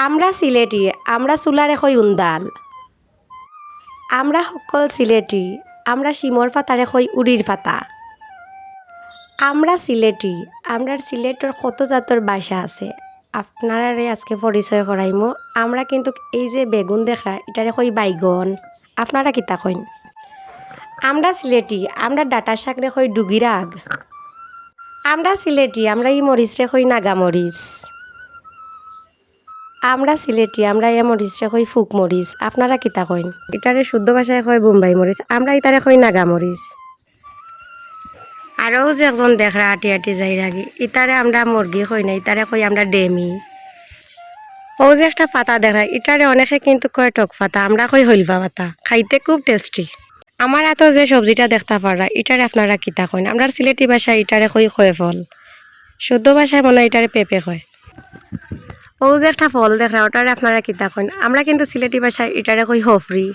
আমরা সিলেটি আমরা চুলারে কই উন্দাল। আমরা সকল সিলেটি আমরা শিমর পাতারে কই উড়ির পাতা। আমরা সিলেটি আমরার সিলেটর কত জাতর ভাষা আছে আপনারারে আজকে পরিচয় করাইমু। আমরা কিন্তু এই যে বেগুন দেখরা এটারে কই বাইগন, আপনারা কিতা কইন? আমরা সিলেটি আমরা ডাটা শাকরে কই ডুগিরাগ। আমরা সিলেটি আমরা এই মরিচরে কই নাগামরিচ। আমরা সিলেটি আমরা এ মরিচরে কই ফুক মরিচ, আপনারা কিতা কইন? এটারে শুদ্ধ ভাষায় কয় বোম্বাই মরিচ, আমরা ইতারে কই নাগামরিচ। আরও যে একজন দেখরা আটি আটি যাই রাগি ইতারে আমরা মুরগি কই না, ইতারে কই আমরা ডেমি। ও যে একটা পাতা দেখা এটারে অনেকে কিন্তু কয় টক পাতা, আমরা কই হইলবা পাতা, খাইতে খুব টেস্টি। আমার এত যে সবজিটা দেখতে পারা এটারে আপনারা কিতা কইন? আমরা সিলেটি ভাষায় এটারে কই খয়ে ফল, শুদ্ধ ভাষায় মনে হয় এটারে পেঁপে কয়। ও যে একটা ফল দেখা ওটারে আপনারা কিতা কইন? আমরা কিন্তু সিলেটি ভাষায় এটারে কই হফরি।